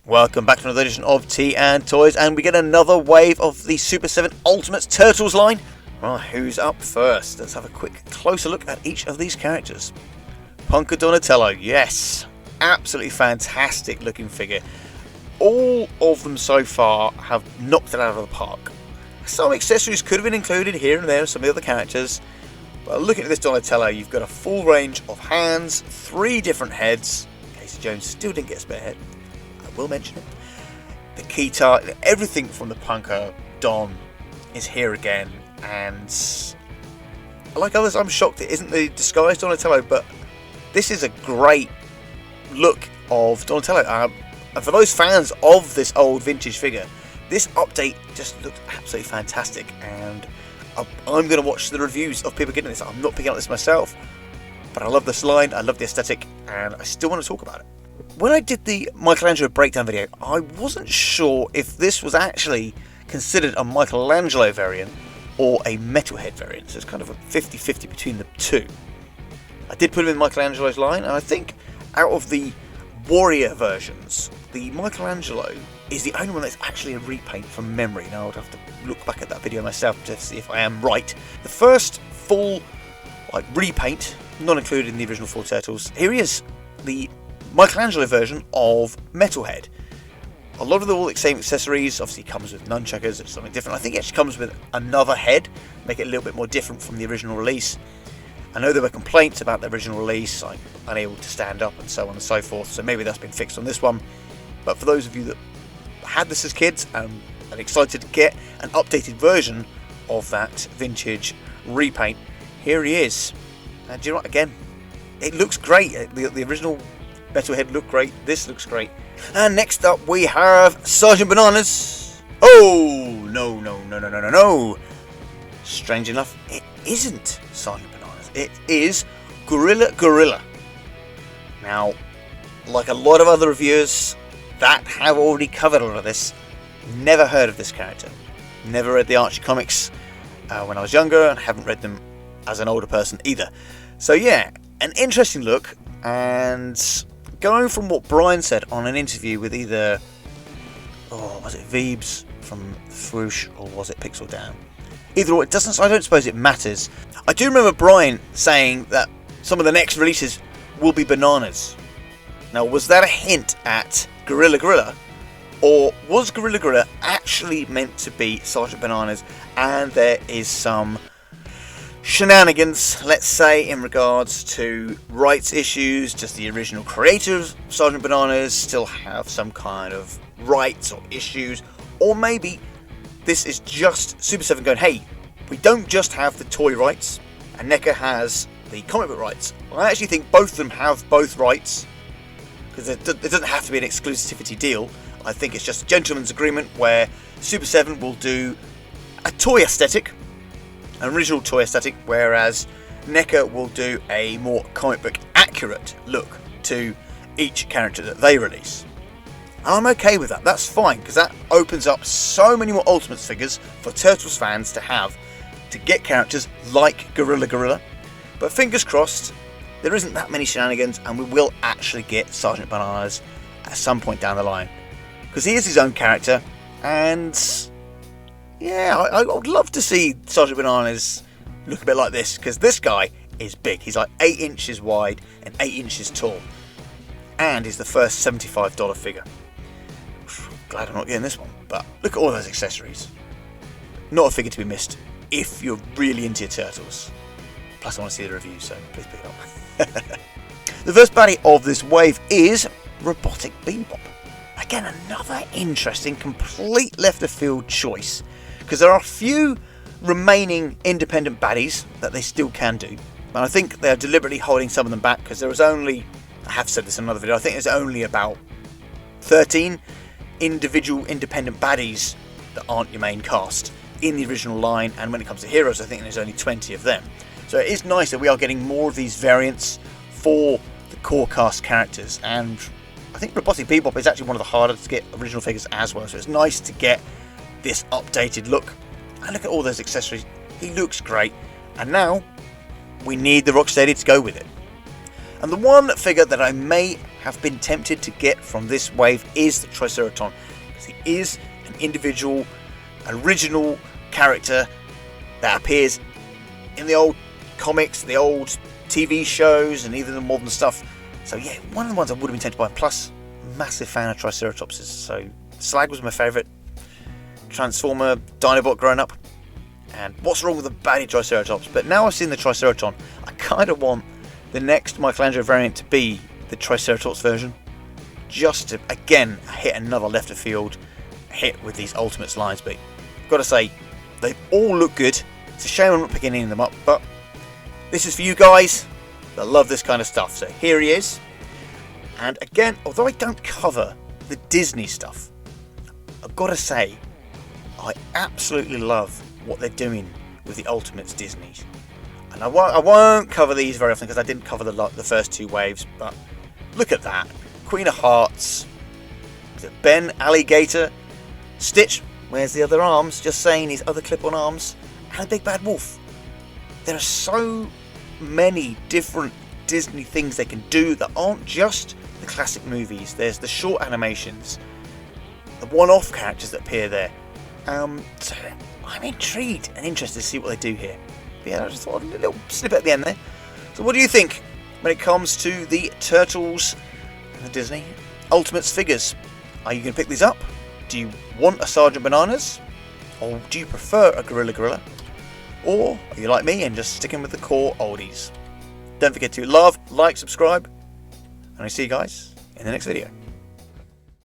Welcome back to another edition of Tea and Toys, and we get another wave of the Super 7 Ultimates Turtles line. Right, who's up first? Let's have a quick closer look at each of these characters. Punka Donatello, yes, absolutely fantastic looking figure. All of them so far have knocked it out of the park. Some accessories could have been included here and there, some of the other characters. But looking at this Donatello, you've got a full range of hands, 3 different heads. Casey Jones still didn't get a spare head. I will mention it. The keytar, everything from the Punka Don is here again, and like others, I'm shocked it isn't the disguised Donatello, but this is a great look of Donatello. And for those fans of this old vintage figure, this update just looks absolutely fantastic, and I'm going to watch the reviews of people getting this. I'm not picking up this myself, but I love this line, I love the aesthetic, and I still want to talk about it. When I did the Michelangelo breakdown video, I wasn't sure if this was actually considered a Michelangelo variant or a Metalhead variant, so it's kind of a 50-50 between the two. I did put him in Michelangelo's line, and I think out of the Warrior versions, the Michelangelo is the only one that's actually a repaint from memory. Now, I'd have to look back at that video myself to see if I am right. The first full repaint, not included in the original 4 Turtles, here he is, the Michelangelo version of Metalhead. A lot of the same accessories, obviously comes with nunchuckers, it's something different. I think it actually comes with another head, make it a little bit more different from the original release. I know there were complaints about the original release, like unable to stand up and so on and so forth, so maybe that's been fixed on this one. But for those of you that had this as kids and are excited to get an updated version of that vintage repaint, here he is. And do you know what, again, it looks great. The original Metalhead looked great, this looks great. And next up we have Sergeant Bananas. Oh, no. Strange enough, it isn't Sergeant Bananas. It is Guerrilla Gorilla. Now, like a lot of other reviewers that have already covered a lot of this, never heard of this character. Never read the Archie comics when I was younger, and haven't read them as an older person either. So yeah, an interesting look, and going from what Brian said on an interview with either, was it Veebs from Swoosh or was it Pixel Down? Either or, it doesn't. I don't suppose it matters. I do remember Brian saying that some of the next releases will be bananas. Now, was that a hint at Guerrilla Gorilla, or was Guerrilla Gorilla actually meant to be Sergeant Bananas, and there is some shenanigans, let's say, in regards to rights issues? Does the original creator of Sergeant Bananas still have some kind of rights or issues? Or maybe this is just Super 7 going, hey, we don't just have the toy rights, and NECA has the comic book rights. I actually think both of them have both rights, because it doesn't have to be an exclusivity deal. I think it's just a gentleman's agreement where Super 7 will do a toy aesthetic, an original toy aesthetic, whereas NECA will do a more comic book accurate look to each character that they release. And I'm okay with that, that's fine, because that opens up so many more Ultimates figures for Turtles fans to have, to get characters like Guerrilla Gorilla. But fingers crossed, there isn't that many shenanigans, and we will actually get Sergeant Bananas at some point down the line. Because he is his own character, and yeah, I would love to see Sergeant Bananas look a bit like this, because this guy is big. He's like 8 inches wide and 8 inches tall, and he's the first $75 figure. Glad I'm not getting this one, but look at all those accessories. Not a figure to be missed if you're really into your Turtles. Plus I want to see the review, so please pick it up. The first baddie of this wave is Robotic Bebop. Again, another interesting, complete left of field choice, because there are a few remaining independent baddies that they still can do, and I think they're deliberately holding some of them back, because there was only, I have said this in another video, I think there's only about 13 individual independent baddies that aren't your main cast in the original line, and when it comes to heroes I think there's only 20 of them. So it is nice that we are getting more of these variants for the core cast characters, and I think Robotic Bebop is actually one of the harder to get original figures as well, so it's nice to get this updated look. And look at all those accessories, he looks great, and now we need the Rocksteady to go with it. And the one figure that I may have been tempted to get from this wave is the Triceraton, because he is an individual, original character that appears in the old comics, the old TV shows, and even the modern stuff. So yeah, one of the ones I would have been tempted by. Plus, massive fan of Triceratopses. So Slag was my favourite Transformer Dinobot growing up. And what's wrong with the baddie Triceratops? But now I've seen the Triceraton, I kind of want the next Michelangelo variant to be the Triceratops version, just to again hit another left of field hit with these Ultimates lines. But I've got to say, they all look good. It's a shame I'm not picking any of them up, but this is for you guys that love this kind of stuff. So here he is. And again, although I don't cover the Disney stuff, I've got to say, I absolutely love what they're doing with the Ultimates Disney. And I won't cover these very often because I didn't cover the first two waves, but look at that. Queen of Hearts, Ben Alligator, Stitch, where's the other arms? Just saying, his other clip-on arms, and a Big Bad Wolf. There are so many different Disney things they can do that aren't just the classic movies. There's the short animations, the one-off characters that appear there. So I'm intrigued and interested to see what they do here. But yeah, I just thought a little snippet at the end there. So what do you think when it comes to the Turtles and the Disney Ultimates figures? Are you going to pick these up? Do you want a Sergeant Bananas? Or do you prefer a Guerrilla Gorilla? Or are you like me and just sticking with the core oldies? Don't forget to love, like, subscribe, and I'll see you guys in the next video.